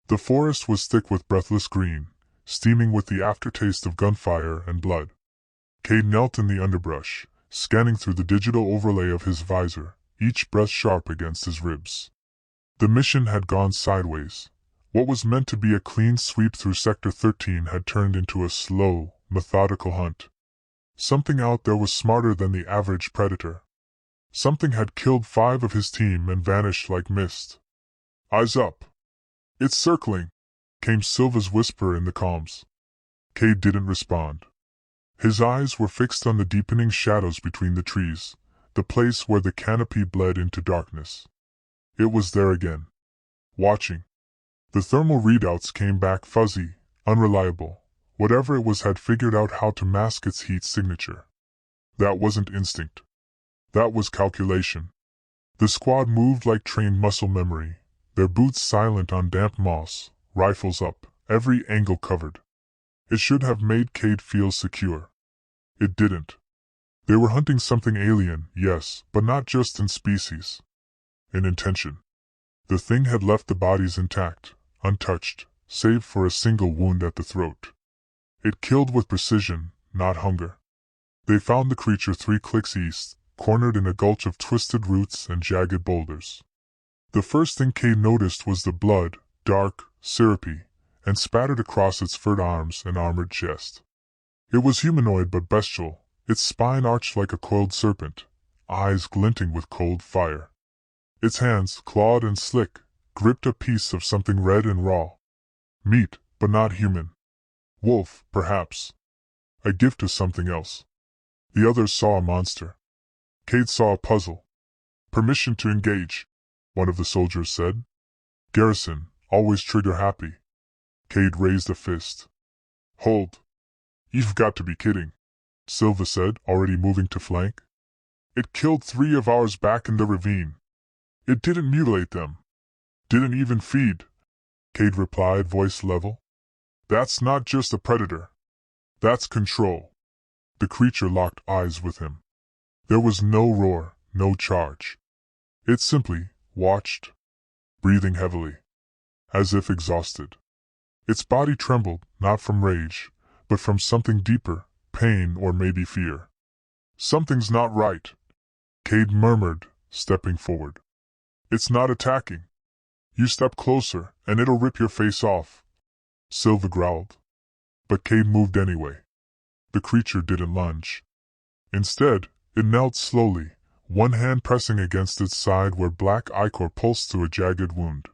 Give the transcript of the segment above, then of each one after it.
The forest was thick with breathless green, steaming with the aftertaste of gunfire and blood. Cade knelt in the underbrush, scanning through the digital overlay of his visor, each breath sharp against his ribs. The mission had gone sideways. What was meant to be a clean sweep through Sector 13 had turned into a slow, methodical hunt. Something out there was smarter than the average predator. Something had killed 5 of his team and vanished like mist. "Eyes up! It's circling!" came Silva's whisper in the comms. Cade didn't respond. His eyes were fixed on the deepening shadows between the trees, the place where the canopy bled into darkness. It was there again. Watching. The thermal readouts came back fuzzy, unreliable. Whatever it was had figured out how to mask its heat signature. That wasn't instinct. That was calculation. The squad moved like trained muscle memory, their boots silent on damp moss, rifles up, every angle covered. It should have made Cade feel secure. It didn't. They were hunting something alien, yes, but not just in species. In intention. The thing had left the bodies intact, untouched, save for a single wound at the throat. It killed with precision, not hunger. They found the creature 3 clicks east, cornered in a gulch of twisted roots and jagged boulders. The first thing Cade noticed was the blood, dark, syrupy, and spattered across its furred arms and armored chest. It was humanoid but bestial, its spine arched like a coiled serpent, eyes glinting with cold fire. Its hands, clawed and slick, gripped a piece of something red and raw. Meat, but not human. Wolf, perhaps. A gift to something else. The others saw a monster. Cade saw a puzzle. "Permission to engage," one of the soldiers said. "Garrison, always trigger happy." Cade raised a fist. "Hold. You've got to be kidding," Silva said, already moving to flank. "It killed 3 of ours back in the ravine. It didn't mutilate them. Didn't even feed," Cade replied, voice level. "That's not just a predator. That's control." The creature locked eyes with him. There was no roar, no charge. It simply watched, breathing heavily, as if exhausted. Its body trembled, not from rage, but from something deeper, pain or maybe fear. "Something's not right," Cade murmured, stepping forward. "It's not attacking. You step closer, and it'll rip your face off," Silva growled. But Cade moved anyway. The creature didn't lunge. Instead, it knelt slowly, one hand pressing against its side where black ichor pulsed through a jagged wound.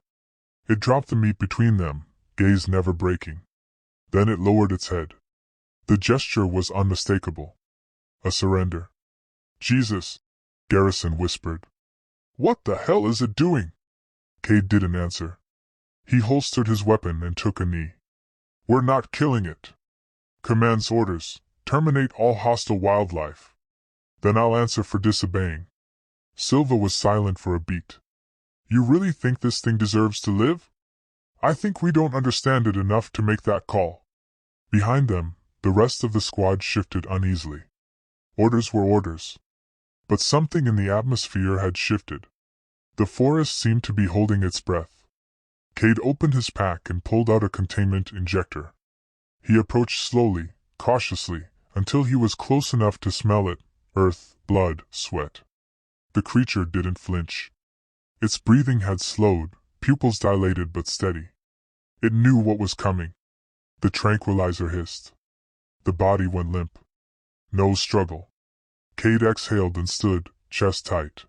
It dropped the meat between them, gaze never breaking. Then it lowered its head. The gesture was unmistakable. A surrender. "Jesus," Garrison whispered. "What the hell is it doing?" Cade didn't answer. He holstered his weapon and took a knee. "We're not killing it. Command's orders, terminate all hostile wildlife. Then I'll answer for disobeying." Silva was silent for a beat. "You really think this thing deserves to live? I think we don't understand it enough to make that call." Behind them, the rest of the squad shifted uneasily. Orders were orders. But something in the atmosphere had shifted. The forest seemed to be holding its breath. Cade opened his pack and pulled out a containment injector. He approached slowly, cautiously, until he was close enough to smell it, earth, blood, sweat. The creature didn't flinch. Its breathing had slowed, pupils dilated but steady. It knew what was coming. The tranquilizer hissed. The body went limp. No struggle. Cade exhaled and stood, chest tight.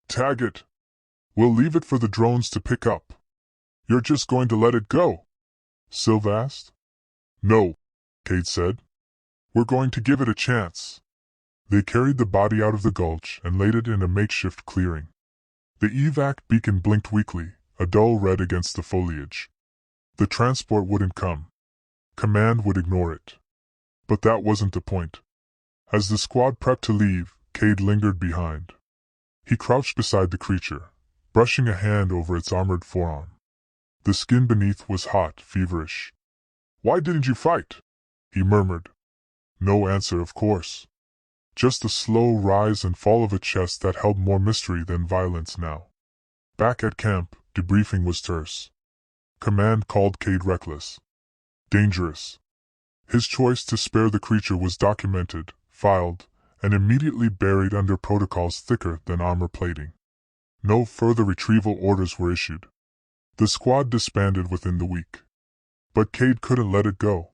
"Tag it. We'll leave it for the drones to pick up." "You're just going to let it go?" Silva asked. "No," Cade said. "We're going to give it a chance." They carried the body out of the gulch and laid it in a makeshift clearing. The evac beacon blinked weakly, a dull red against the foliage. The transport wouldn't come. Command would ignore it. But that wasn't the point. As the squad prepped to leave, Cade lingered behind. He crouched beside the creature, brushing a hand over its armored forearm. The skin beneath was hot, feverish. "Why didn't you fight?" he murmured. No answer, of course. Just a slow rise and fall of a chest that held more mystery than violence now. Back at camp, debriefing was terse. command called Cade reckless. Dangerous. His choice to spare the creature was documented, filed, and immediately buried under protocols thicker than armor plating. No further retrieval orders were issued. The squad disbanded within the week. But Cade couldn't let it go.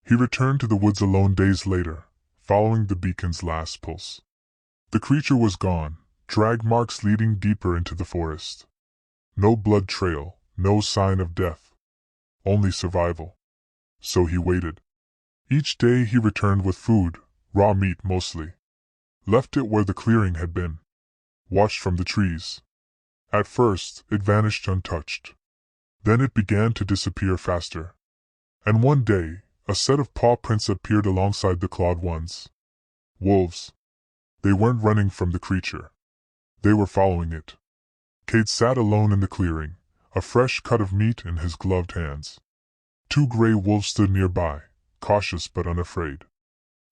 He returned to the woods alone days later, following the beacon's last pulse. The creature was gone, drag marks leading deeper into the forest. No blood trail, no sign of death. Only survival. So he waited. Each day he returned with food, raw meat mostly. Left it where the clearing had been. Watched from the trees. At first, it vanished untouched. Then it began to disappear faster. And one day, a set of paw prints appeared alongside the clawed ones. Wolves. They weren't running from the creature. They were following it. Cade sat alone in the clearing, a fresh cut of meat in his gloved hands. 2 gray wolves stood nearby, cautious but unafraid.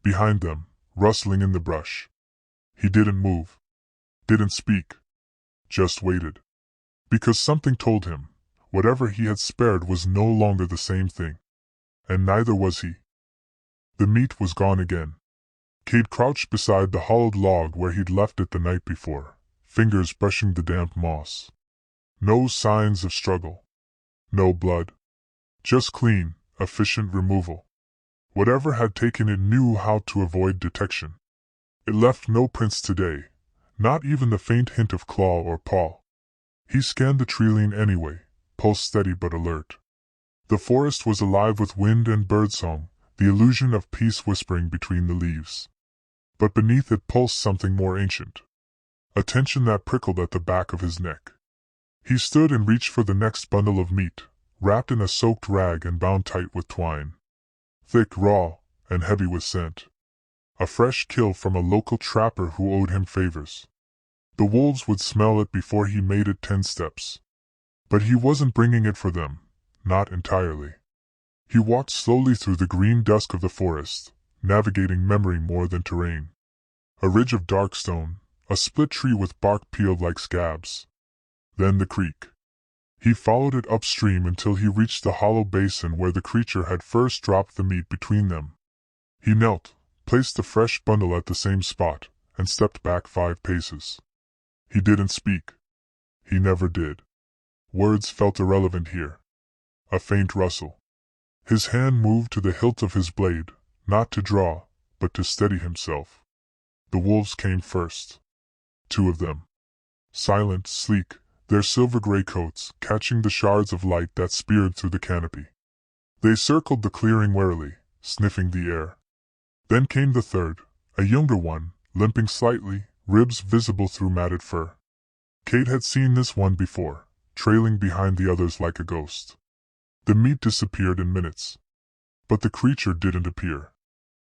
Behind them, rustling in the brush. He didn't move. Didn't speak. Just waited. Because something told him, whatever he had spared was no longer the same thing. And neither was he. The meat was gone again. Cade crouched beside the hollowed log where he'd left it the night before, fingers brushing the damp moss. No signs of struggle. No blood. Just clean, efficient removal. Whatever had taken it knew how to avoid detection. It left no prints today, not even the faint hint of claw or paw. He scanned the treeline anyway, pulse steady but alert. The forest was alive with wind and birdsong, the illusion of peace whispering between the leaves. But beneath it pulsed something more ancient. A tension that prickled at the back of his neck. He stood and reached for the next bundle of meat, wrapped in a soaked rag and bound tight with twine. Thick, raw, and heavy with scent. A fresh kill from a local trapper who owed him favors. The wolves would smell it before he made it 10 steps. But he wasn't bringing it for them, not entirely. He walked slowly through the green dusk of the forest, navigating memory more than terrain. A ridge of dark stone, a split tree with bark peeled like scabs. Then the creek. He followed it upstream until he reached the hollow basin where the creature had first dropped the meat between them. He knelt, placed the fresh bundle at the same spot, and stepped back 5 paces. He didn't speak. He never did. Words felt irrelevant here. A faint rustle. His hand moved to the hilt of his blade, not to draw, but to steady himself. The wolves came first. 2 of them. Silent, sleek, their silver-gray coats catching the shards of light that speared through the canopy. They circled the clearing warily, sniffing the air. Then came the third, a younger one, limping slightly, ribs visible through matted fur. Cade had seen this one before, trailing behind the others like a ghost. The meat disappeared in minutes. But the creature didn't appear.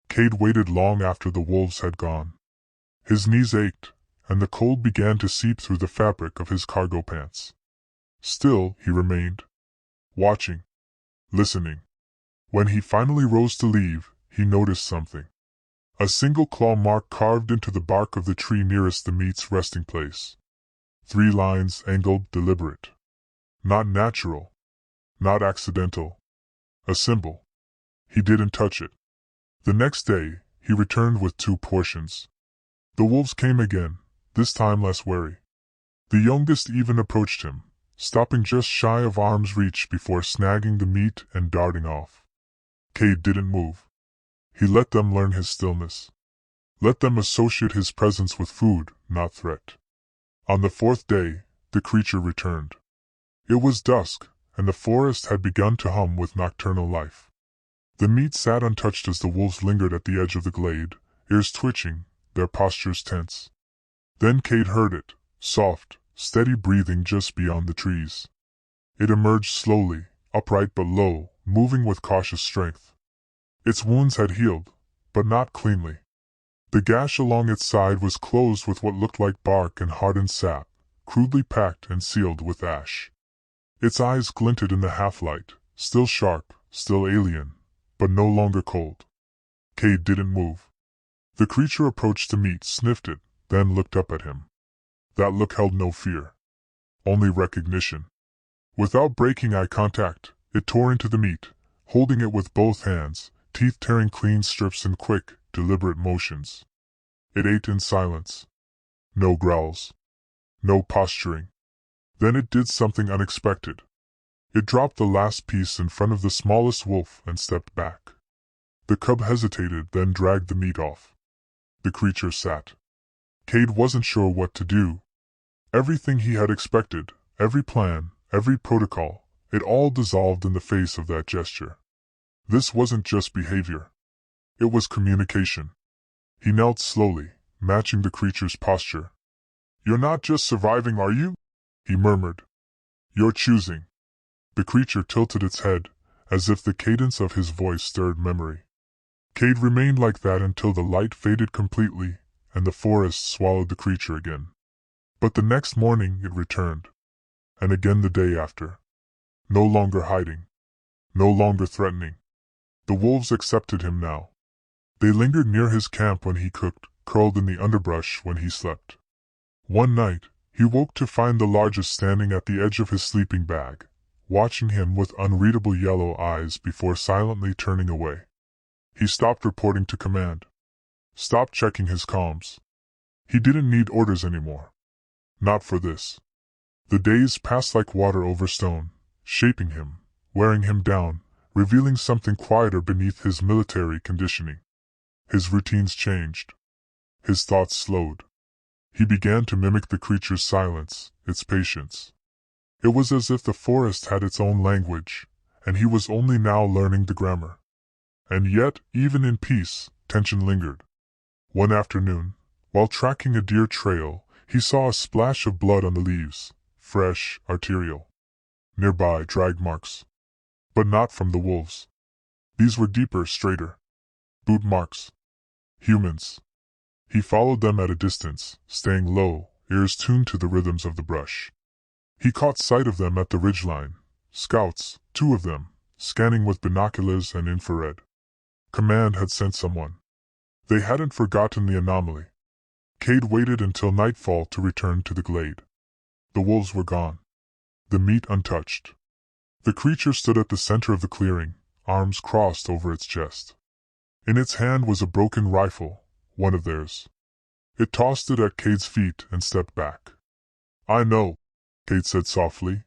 Cade waited long after the wolves had gone. His knees ached, and the cold began to seep through the fabric of his cargo pants. Still, he remained. Watching. Listening. When he finally rose to leave, he noticed something. A single claw mark carved into the bark of the tree nearest the meat's resting place. 3 lines angled, deliberate. Not natural. Not accidental. A symbol. He didn't touch it. The next day, he returned with 2 portions. The wolves came again, this time less wary. The youngest even approached him, stopping just shy of arm's reach before snagging the meat and darting off. Cade didn't move. He let them learn his stillness. Let them associate his presence with food, not threat. On the 4th day, the creature returned. It was dusk, and the forest had begun to hum with nocturnal life. The meat sat untouched as the wolves lingered at the edge of the glade, ears twitching, their postures tense. Then Cade heard it, soft, steady breathing just beyond the trees. It emerged slowly, upright but low, moving with cautious strength. Its wounds had healed, but not cleanly. The gash along its side was closed with what looked like bark and hardened sap, crudely packed and sealed with ash. Its eyes glinted in the half-light, still sharp, still alien, but no longer cold. Cade didn't move. The creature approached the meat, sniffed it, then looked up at him. That look held no fear. Only recognition. Without breaking eye contact, it tore into the meat, holding it with both hands, teeth tearing clean strips in quick, deliberate motions. It ate in silence. No growls. No posturing. Then it did something unexpected. It dropped the last piece in front of the smallest wolf and stepped back. The cub hesitated, then dragged the meat off. The creature sat. Cade wasn't sure what to do. Everything he had expected, every plan, every protocol, it all dissolved in the face of that gesture. This wasn't just behavior. It was communication. He knelt slowly, matching the creature's posture. "You're not just surviving, are you?" he murmured. "You're choosing." The creature tilted its head, as if the cadence of his voice stirred memory. Cade remained like that until the light faded completely, and the forest swallowed the creature again. But the next morning it returned. And again the day after. No longer hiding. No longer threatening. The wolves accepted him now. They lingered near his camp when he cooked, curled in the underbrush when he slept. One night, he woke to find the largest standing at the edge of his sleeping bag, watching him with unreadable yellow eyes before silently turning away. He stopped reporting to command. Stopped checking his comms. He didn't need orders anymore. Not for this. The days passed like water over stone, shaping him, wearing him down, revealing something quieter beneath his military conditioning. His routines changed. His thoughts slowed. He began to mimic the creature's silence, its patience. It was as if the forest had its own language, and he was only now learning the grammar. And yet, even in peace, tension lingered. One afternoon, while tracking a deer trail, he saw a splash of blood on the leaves, fresh, arterial. Nearby, drag marks. But not from the wolves. These were deeper, straighter. Boot marks. Humans. He followed them at a distance, staying low, ears tuned to the rhythms of the brush. He caught sight of them at the ridgeline. Scouts, 2 of them, scanning with binoculars and infrared. Command had sent someone. They hadn't forgotten the anomaly. Cade waited until nightfall to return to the glade. The wolves were gone. The meat untouched. The creature stood at the center of the clearing, arms crossed over its chest. In its hand was a broken rifle, one of theirs. It tossed it at Cade's feet and stepped back. "I know," Cade said softly.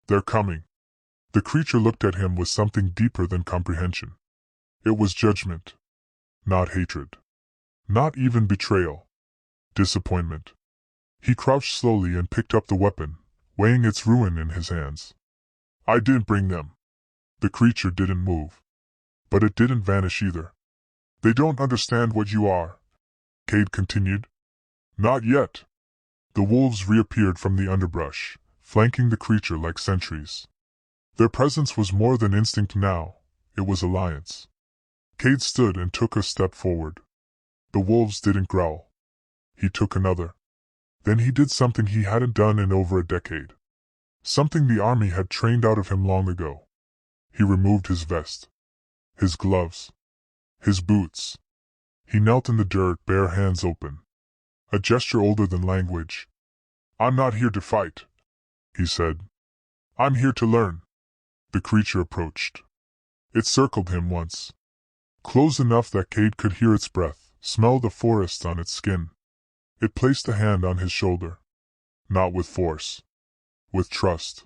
"They're coming." The creature looked at him with something deeper than comprehension. It was judgment. Not hatred. Not even betrayal. Disappointment. He crouched slowly and picked up the weapon, weighing its ruin in his hands. "I didn't bring them." The creature didn't move. But it didn't vanish either. "They don't understand what you are," Cade continued. "Not yet." The wolves reappeared from the underbrush, flanking the creature like sentries. Their presence was more than instinct now, it was alliance. Cade stood and took a step forward. The wolves didn't growl. He took another. Then he did something he hadn't done in over a decade. Something the army had trained out of him long ago. He removed his vest. His gloves. His boots. He knelt in the dirt, bare hands open. A gesture older than language. "I'm not here to fight," he said. "I'm here to learn." The creature approached. It circled him once. Close enough that Cade could hear its breath, smell the forest on its skin. It placed a hand on his shoulder. Not with force. With trust.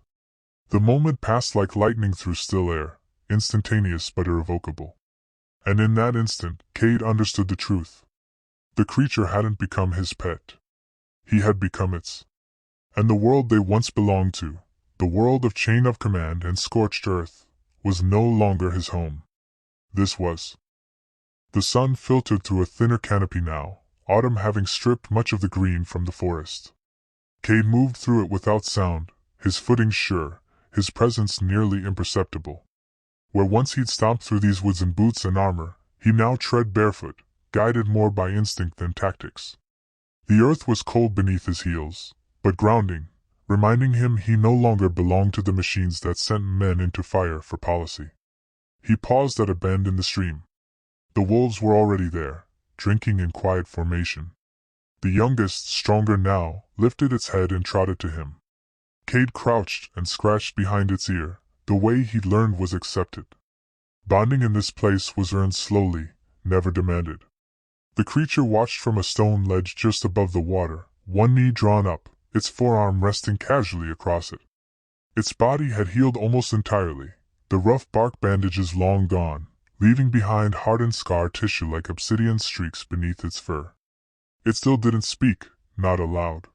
The moment passed like lightning through still air, instantaneous but irrevocable. And in that instant, Cade understood the truth. The creature hadn't become his pet. He had become its. And the world they once belonged to, the world of chain of command and scorched earth, was no longer his home. This was. The sun filtered through a thinner canopy now, autumn having stripped much of the green from the forest. Cade moved through it without sound, his footing sure, his presence nearly imperceptible. Where once he'd stomped through these woods in boots and armor, he now tread barefoot, guided more by instinct than tactics. The earth was cold beneath his heels, but grounding, reminding him he no longer belonged to the machines that sent men into fire for policy. He paused at a bend in the stream. The wolves were already there, drinking in quiet formation. The youngest, stronger now, lifted its head and trotted to him. Cade crouched and scratched behind its ear. The way he'd learned was accepted. Bonding in this place was earned slowly, never demanded. The creature watched from a stone ledge just above the water, one knee drawn up, its forearm resting casually across it. Its body had healed almost entirely, the rough bark bandages long gone, leaving behind hardened scar tissue like obsidian streaks beneath its fur. It still didn't speak, not aloud.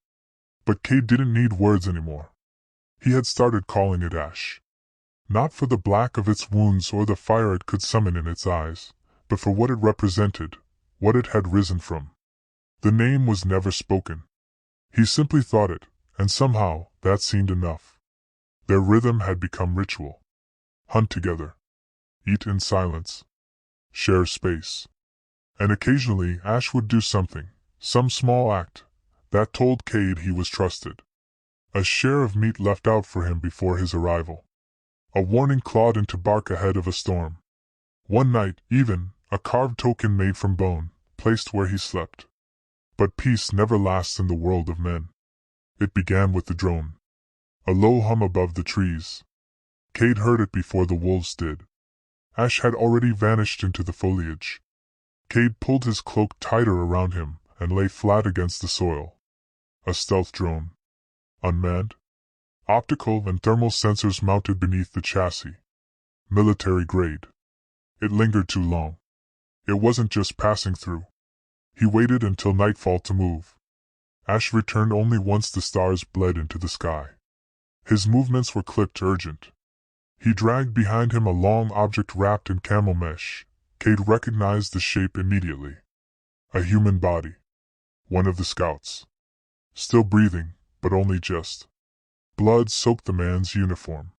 But Cade didn't need words anymore. He had started calling it Ash. Not for the black of its wounds or the fire it could summon in its eyes, but for what it represented, what it had risen from. The name was never spoken. He simply thought it, and somehow that seemed enough. Their rhythm had become ritual. Hunt together. Eat in silence. Share space. And occasionally Ash would do something, some small act, that told Cade he was trusted. A share of meat left out for him before his arrival. A warning clawed into bark ahead of a storm. One night, even, a carved token made from bone, placed where he slept. But peace never lasts in the world of men. It began with the drone. A low hum above the trees. Cade heard it before the wolves did. Ash had already vanished into the foliage. Cade pulled his cloak tighter around him and lay flat against the soil. A stealth drone. Unmanned. Optical and thermal sensors mounted beneath the chassis. Military grade. It lingered too long. It wasn't just passing through. He waited until nightfall to move. Ash returned only once the stars bled into the sky. His movements were clipped urgent. He dragged behind him a long object wrapped in camel mesh. Cade recognized the shape immediately. A human body. One of the scouts. Still breathing, but only just. Blood soaked the man's uniform.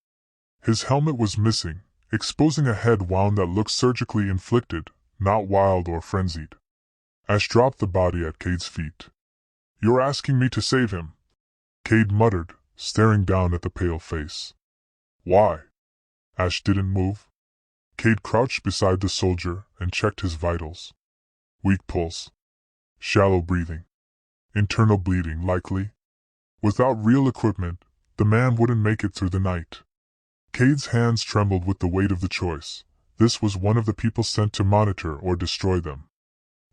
His helmet was missing, exposing a head wound that looked surgically inflicted, not wild or frenzied. Ash dropped the body at Cade's feet. "You're asking me to save him," Cade muttered, staring down at the pale face. "Why?" Ash didn't move. Cade crouched beside the soldier and checked his vitals. Weak pulse. Shallow breathing. Internal bleeding, likely. Without real equipment, the man wouldn't make it through the night. Cade's hands trembled with the weight of the choice. This was one of the people sent to monitor or destroy them.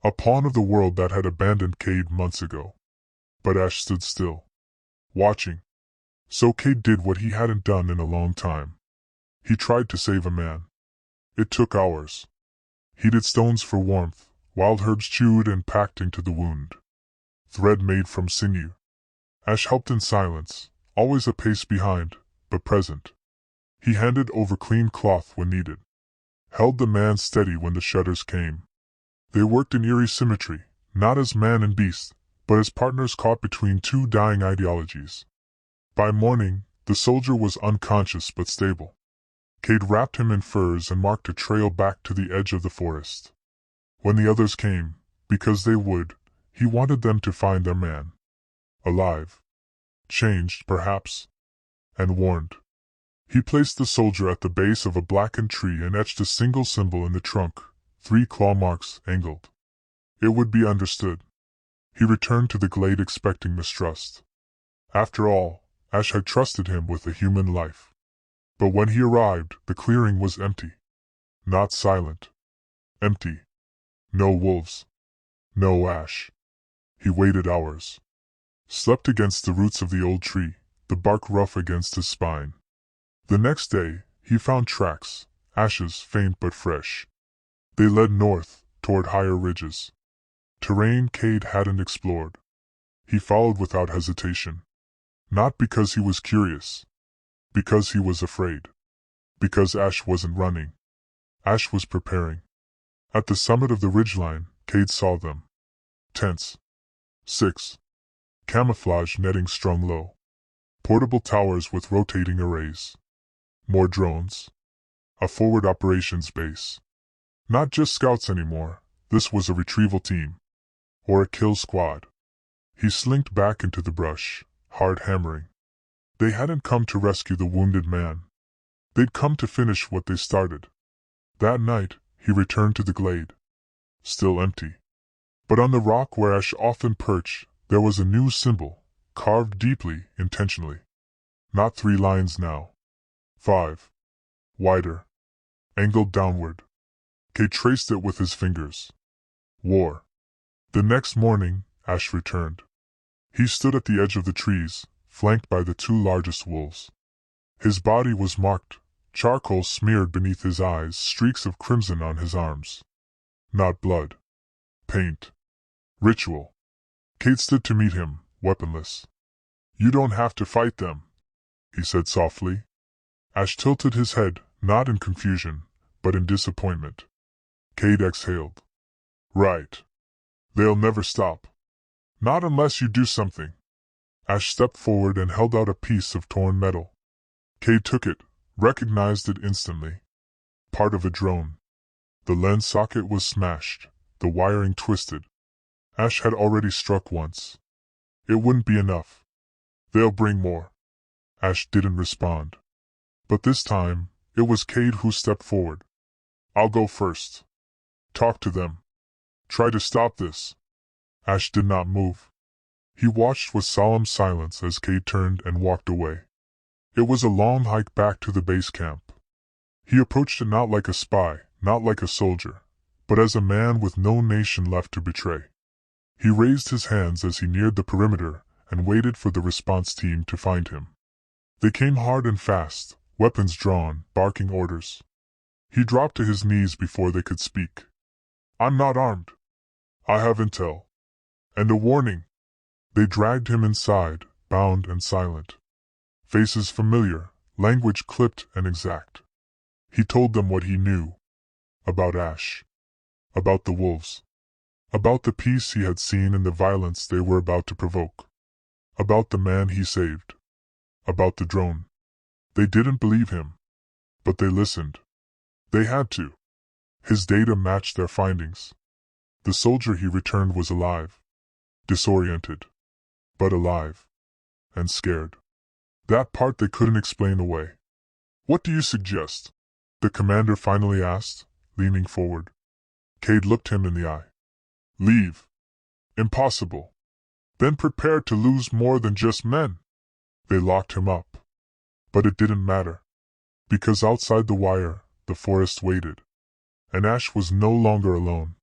A pawn of the world that had abandoned Cade months ago. But Ash stood still. Watching. So Cade did what he hadn't done in a long time. He tried to save a man. It took hours. Heated stones for warmth, wild herbs chewed and packed into the wound. Thread made from sinew. Ash helped in silence, always a pace behind, but present. He handed over clean cloth when needed. Held the man steady when the shudders came. They worked in eerie symmetry, not as man and beast, but as partners caught between two dying ideologies. By morning, the soldier was unconscious but stable. Cade wrapped him in furs and marked a trail back to the edge of the forest. When the others came, because they would, he wanted them to find their man. Alive. Changed, perhaps. And warned. He placed the soldier at the base of a blackened tree and etched a single symbol in the trunk, 3 claw marks, angled. It would be understood. He returned to the glade expecting mistrust. After all, Ash had trusted him with a human life. But when he arrived, the clearing was empty. Not silent. Empty. No wolves. No Ash. He waited hours. Slept against the roots of the old tree, the bark rough against his spine. The next day, he found tracks, ashes faint but fresh. They led north, toward higher ridges. Terrain Cade hadn't explored. He followed without hesitation. Not because he was curious. Because he was afraid. Because Ash wasn't running. Ash was preparing. At the summit of the ridgeline, Cade saw them. Tents. 6. Camouflage netting strung low. Portable towers with rotating arrays. More drones. A forward operations base. Not just scouts anymore, this was a retrieval team. Or a kill squad. He slinked back into the brush, hard hammering. They hadn't come to rescue the wounded man. They'd come to finish what they started. That night, he returned to the glade. Still empty. But on the rock where Ash often perched, there was a new symbol, carved deeply, intentionally. Not 3 lines now. 5. Wider. Angled downward. Cade traced it with his fingers. War. The next morning, Ash returned. He stood at the edge of the trees, flanked by the 2 largest wolves. His body was marked, charcoal smeared beneath his eyes, streaks of crimson on his arms. Not blood. Paint. Ritual. Cade stood to meet him, weaponless. "You don't have to fight them," he said softly. Ash tilted his head, not in confusion, but in disappointment. Cade exhaled. "Right. They'll never stop. Not unless you do something." Ash stepped forward and held out a piece of torn metal. Cade took it, recognized it instantly. Part of a drone. The lens socket was smashed, the wiring twisted. Ash had already struck once. It wouldn't be enough. "They'll bring more." Ash didn't respond. But this time, it was Cade who stepped forward. "I'll go first. Talk to them. Try to stop this." Ash did not move. He watched with solemn silence as Cade turned and walked away. It was a long hike back to the base camp. He approached it not like a spy, not like a soldier, but as a man with no nation left to betray. He raised his hands as he neared the perimeter and waited for the response team to find him. They came hard and fast, weapons drawn, barking orders. He dropped to his knees before they could speak. "I'm not armed. I have intel. And a warning." They dragged him inside, bound and silent. Faces familiar, language clipped and exact. He told them what he knew. About Ash. About the wolves. About the peace he had seen and the violence they were about to provoke. About the man he saved. About the drone. They didn't believe him. But they listened. They had to. His data matched their findings. The soldier he returned was alive. Disoriented. But alive. And scared. That part they couldn't explain away. "What do you suggest?" the commander finally asked, leaning forward. Cade looked him in the eye. "Leave. Impossible. Then prepare to lose more than just men." They locked him up. But it didn't matter. Because outside the wire, the forest waited. And Ash was no longer alone.